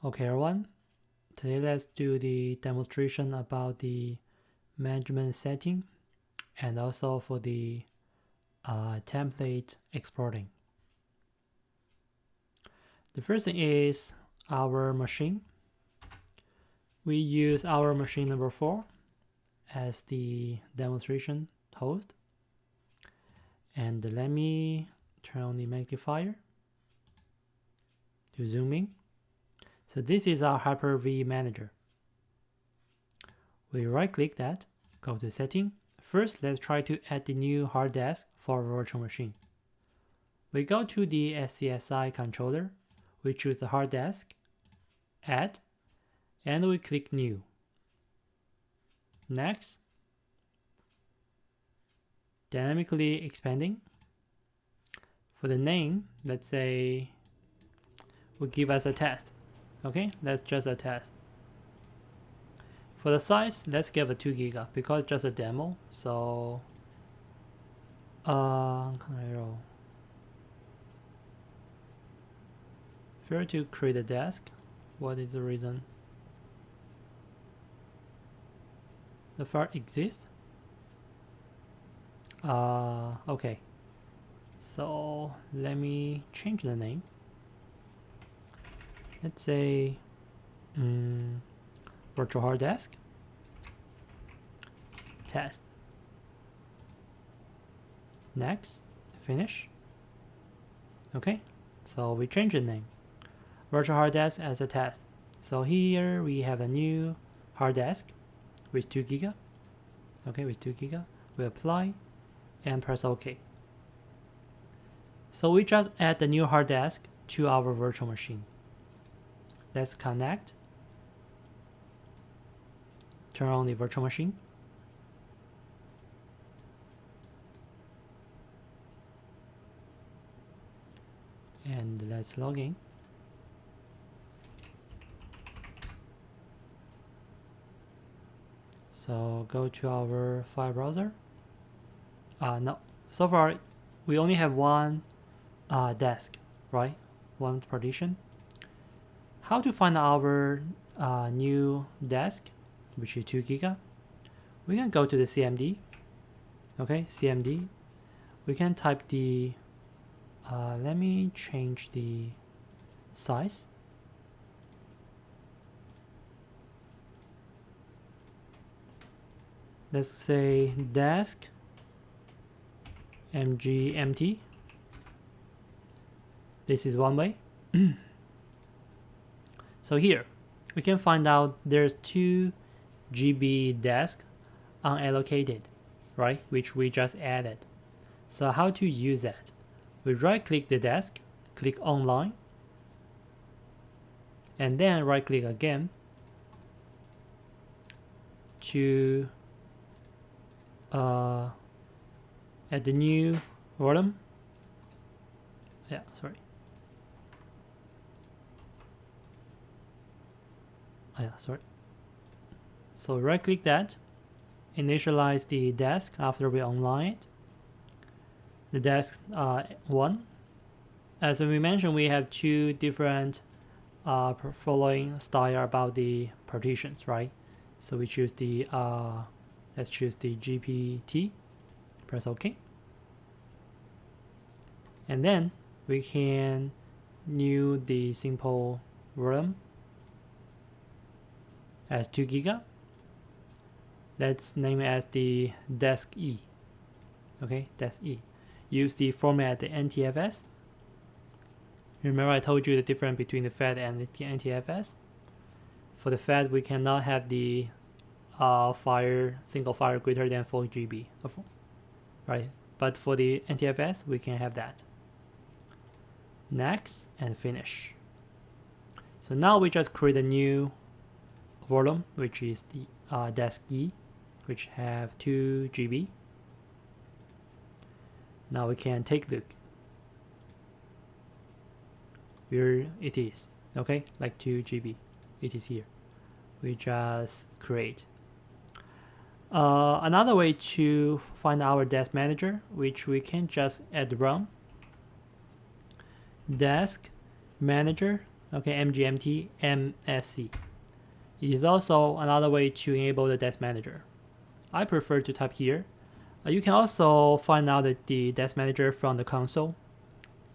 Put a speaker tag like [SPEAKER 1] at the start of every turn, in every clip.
[SPEAKER 1] Okay everyone, today let's do the demonstration about the management setting and also for the template exporting. The first thing is our machine. We use our machine number 4 as the demonstration host. And let me turn on the magnifier to zoom in. So this is our Hyper-V manager. We right click that, go to setting. First, let's try to add the new hard disk for our virtual machine. We go to the SCSI controller, we choose the hard disk, add, and we click new. Next, dynamically expanding. For the name, let's say we give us a test. Okay, that's just a test. For the size, let's give a 2 GB because it's just a demo. So, fair to create a disk. What is the reason? The file exists. Okay. So let me change the name. Let's say virtual hard disk test. Next, finish. Okay, so we change the name. Virtual hard disk as a test. So here we have a new hard disk with 2 GB. Okay, with 2 GB. We apply and press OK. So we just add the new hard disk to our virtual machine. Let's connect. Turn on the virtual machine. And let's log in. So go to our file browser. No, so far we only have one disk, right? One partition. How to find our new disk, which is 2 GB? We can go to the CMD. Okay, CMD. We can type the. Let me change the size. Let's say disk mgmt. This is one way. So here we can find out there's 2 GB disk unallocated, right? Which we just added. So how to use that? We right click the disk, click online, and then right click again to add the new volume. Yeah, sorry. Sorry. So right click that, initialize the disk after we online it. The disk 1. As we mentioned, we have 2 different following style about the partitions, right? So we choose the let's choose the GPT, press OK. And then we can new the simple volume as 2 GB. Let's name it as the disk E. Okay, disk E. Use the format the NTFS. Remember I told you the difference between the FAT and the NTFS. For the FAT, we cannot have the single file greater than 4 GB, right? But for the NTFS, we can have that. Next and finish. So now we just create a new volume, which is the disk E, which have 2 GB. Now we can take a look where it is. Okay, like 2 GB. It is here. We just create. Another way to find our disk manager, which we can just add run disk manager Okay, mgmt msc. It is also another way to enable the desk manager. I prefer to type here. You can also find out the desk manager from the console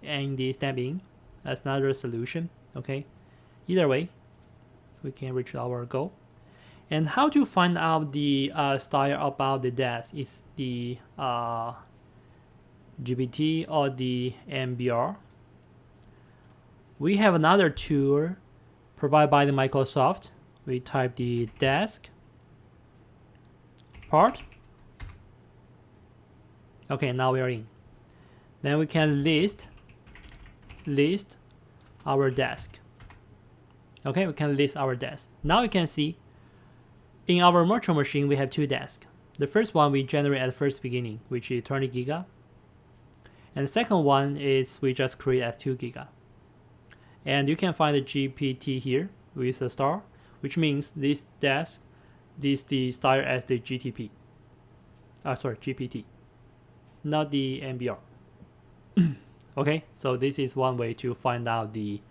[SPEAKER 1] and the stamping. That's another solution. Okay, either way, we can reach our goal. And how to find out the style about the desk is the GPT or the MBR. We have another tool provided by the Microsoft. We type the desk part. Okay, now we are in. Then we can list our desk. Okay, we can list our desk. Now you can see in our virtual machine we have two desks. The first one we generate at the first beginning, which is 20 giga. And the second one is we just create as 2 giga. And you can find the GPT here with a star, which means this desk, this the style as the GTP. GPT, not the MBR. Okay, so this is one way to find out the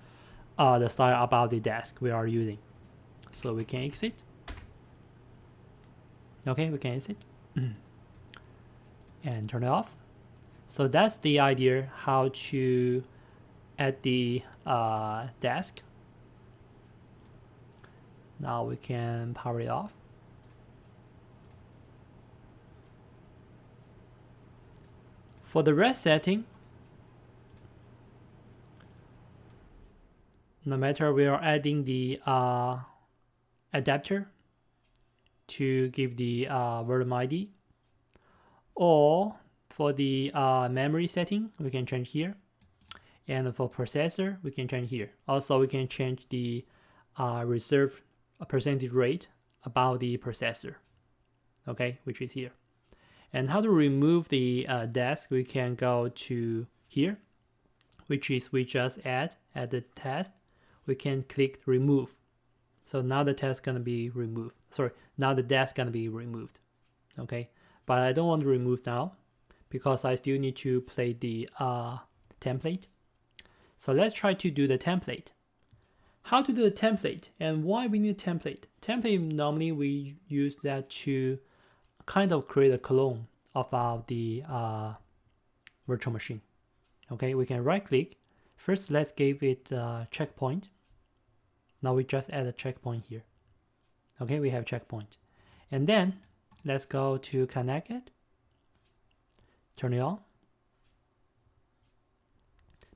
[SPEAKER 1] style about the desk we are using. So we can exit. Okay, we can exit and turn it off. So that's the idea how to add the desk. Now we can power it off. For the rest setting, no matter we are adding the adapter to give the volume ID, or for the memory setting, we can change here. And for processor, we can change here. Also, we can change the reserve percentage rate about the processor, okay, which is here. And how to remove the desk, we can go to here, which is we just add the test. We can click remove. So now the test gonna be removed. Sorry, now the desk gonna be removed. Okay, but I don't want to remove now because I still need to play the template. So let's try to do the template. How to do the template and why we need a template. Template, normally we use that to kind of create a clone of the virtual machine. Okay, we can right click. First, let's give it a checkpoint. Now we just add a checkpoint here. Okay, we have checkpoint. And then let's go to connect it. Turn it on.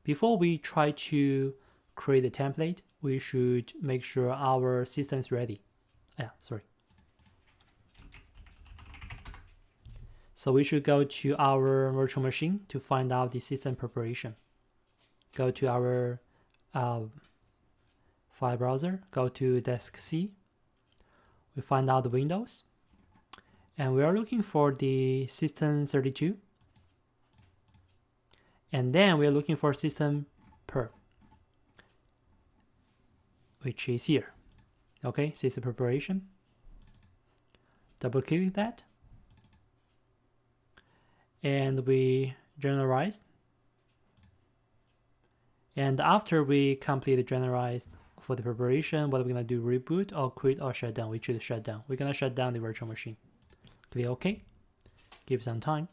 [SPEAKER 1] Before we try to create a template, we should make sure our system is ready. So we should go to our virtual machine to find out the system preparation. Go to our file browser, go to Desk C. We find out the Windows. And we are looking for the System32. And then we are looking for System Per, which is here. Okay, system preparation. Double click that. And we generalize. And after we complete the generalize for the preparation, what are we gonna do? Reboot or quit or shut down? We choose shut down. We're gonna shut down the virtual machine. Click OK. Give some time.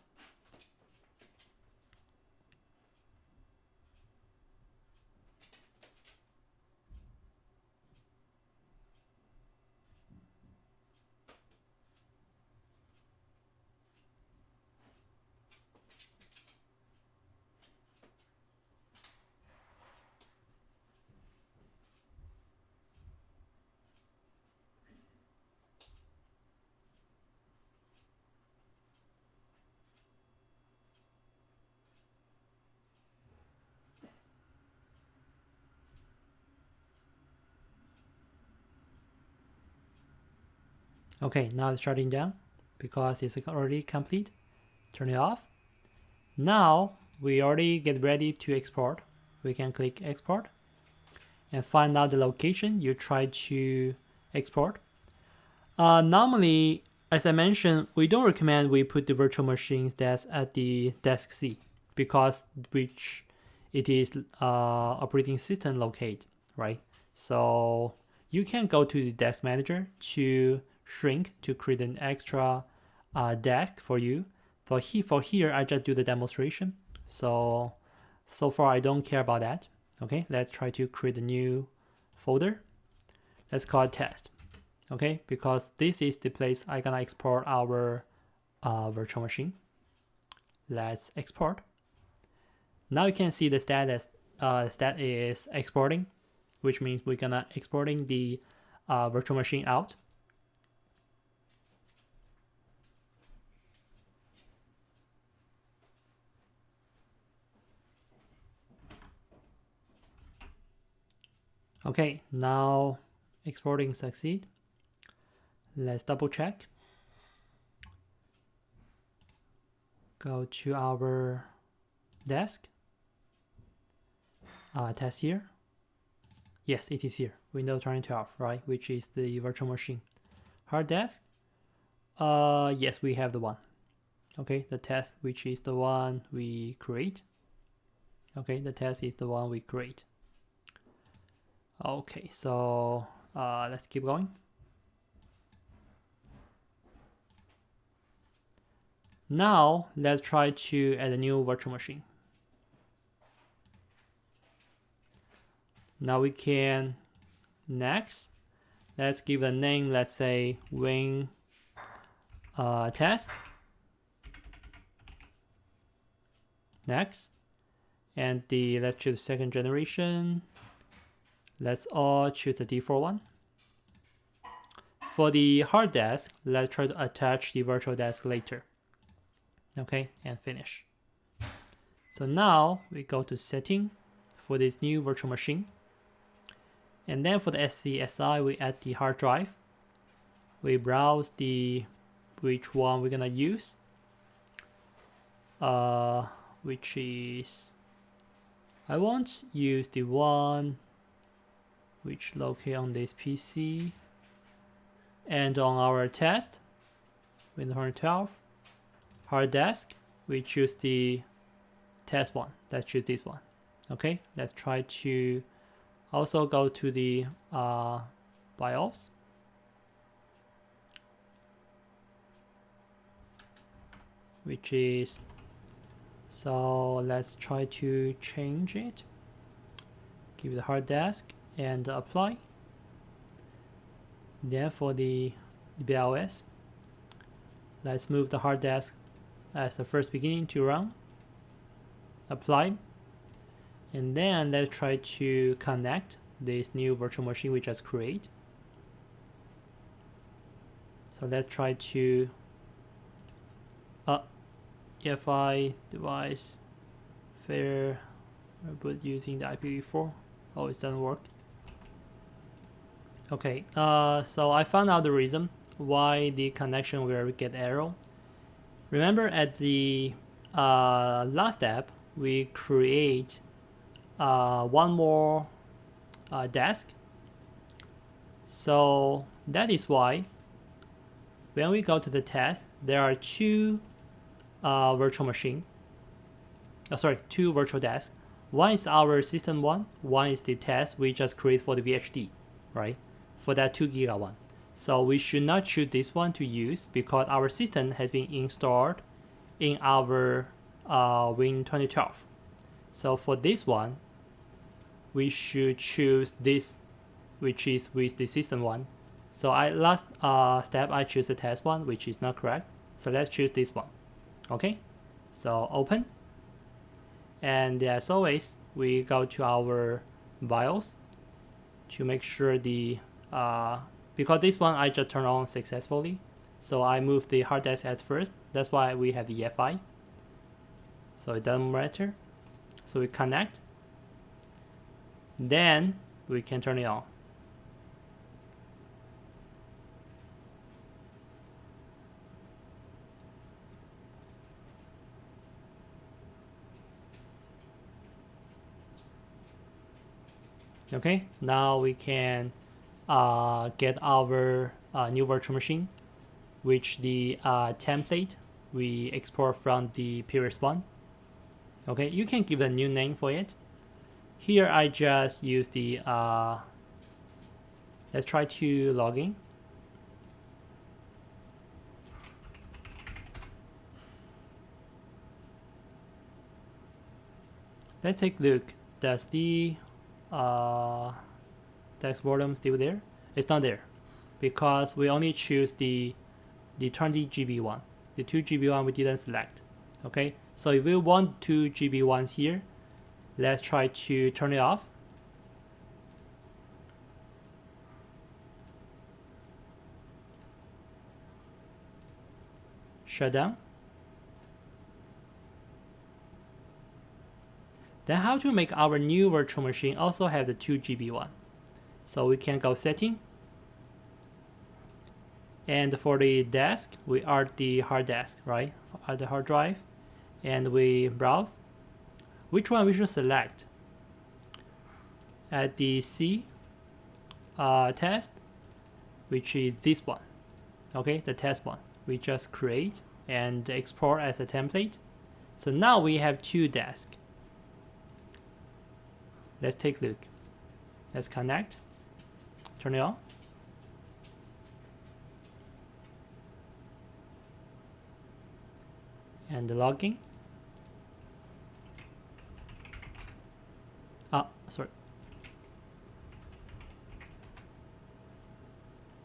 [SPEAKER 1] Okay, now it's shutting down because it's already complete. Turn it off. Now we already get ready to export. We can click export and find out the location you try to export. Normally, as I mentioned, we don't recommend we put the virtual machines that's at the desk C because which it is operating system locate, right? So you can go to the desk manager to shrink to create an extra desk for you. For here, I just do the demonstration. So far I don't care about that. Okay, let's try to create a new folder. Let's call it test. Okay, because this is the place I'm gonna export our virtual machine. Let's export. Now you can see the status that is exporting, which means we're gonna exporting the virtual machine out. Okay, now exporting succeed. Let's double check. Go to our desk. Test here. Yes, it is here. Windows 2012, right? Which is the virtual machine. Hard disk. Yes, we have the one. Okay, the test, which is the one we create. Okay, the test is the one we create. Okay, so let's keep going. Now let's try to add a new virtual machine. Now we can next. Let's give a name. Let's say win test. Next, and let's choose second generation. Let's all choose the default one. For the hard disk, let's try to attach the virtual disk later. Okay, and finish. So now we go to setting for this new virtual machine. And then for the SCSI, we add the hard drive. We browse which one we're gonna use. Which is, I won't use the one which locate on this PC. And on our test, Windows 2012, hard disk, we choose the test one. Let's choose this one. Okay, let's try to also go to the BIOS. Which is, so let's try to change it. Give it a hard disk and apply. Then for the BIOS, let's move the hard disk as the first beginning to run. Apply. And then let's try to connect this new virtual machine we just create. So let's try to EFI device fair but using the IPv4. Oh, it doesn't work. Okay, so I found out the reason why the connection will get error. Remember at the last step, we create one more desk. So that is why when we go to the test, there are two virtual machine. Two virtual desks. One is our system one is the test we just create for the VHD, right? For that 2 GB one. So we should not choose this one to use because our system has been installed in our Win 2012. So for this one, we should choose this, which is with the system one. So last step I choose the test one, which is not correct. So let's choose this one. Okay, so open. And as always, we go to our BIOS to make sure because this one I just turned on successfully. So I moved the hard disk as first. That's why we have the EFI. So it doesn't matter. So we connect. Then we can turn it on. Okay, now we can get our new virtual machine, which the template we export from the previous one. Okay, you can give a new name for it. Here I just use the let's try to log in. Let's take a look. Does the text volume still there? It's not there because we only choose the 20 GB one. The 2 GB one we didn't select. Okay, so if we want 2 GB ones here, let's try to turn it off. Shut down. Then how to make our new virtual machine also have the 2 GB one. So we can go setting. And for the disk, we add the hard disk, right? Add the hard drive. And we browse. Which one we should select? At the C test, which is this one. Okay, the test one. We just create and export as a template. So now we have 2 disks. Let's take a look. Let's connect. Turn it on. And the logging. Sorry.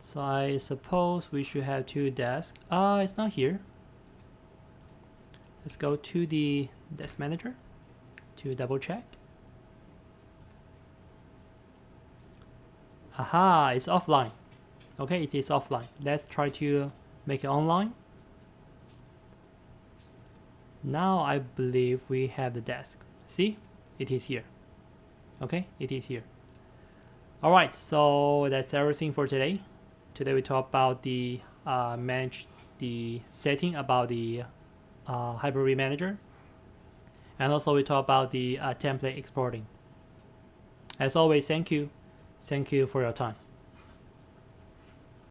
[SPEAKER 1] So I suppose we should have 2 desks. It's not here. Let's go to the desk manager to double check. Aha, it's offline. Okay, it is offline. Let's try to make it online. Now I believe we have the desk. See, it is here. Okay, it is here. All right, so that's everything for today. Today we talk about the manage the setting about the Hyper-V manager, and also we talk about the template exporting. As always, thank you for your time.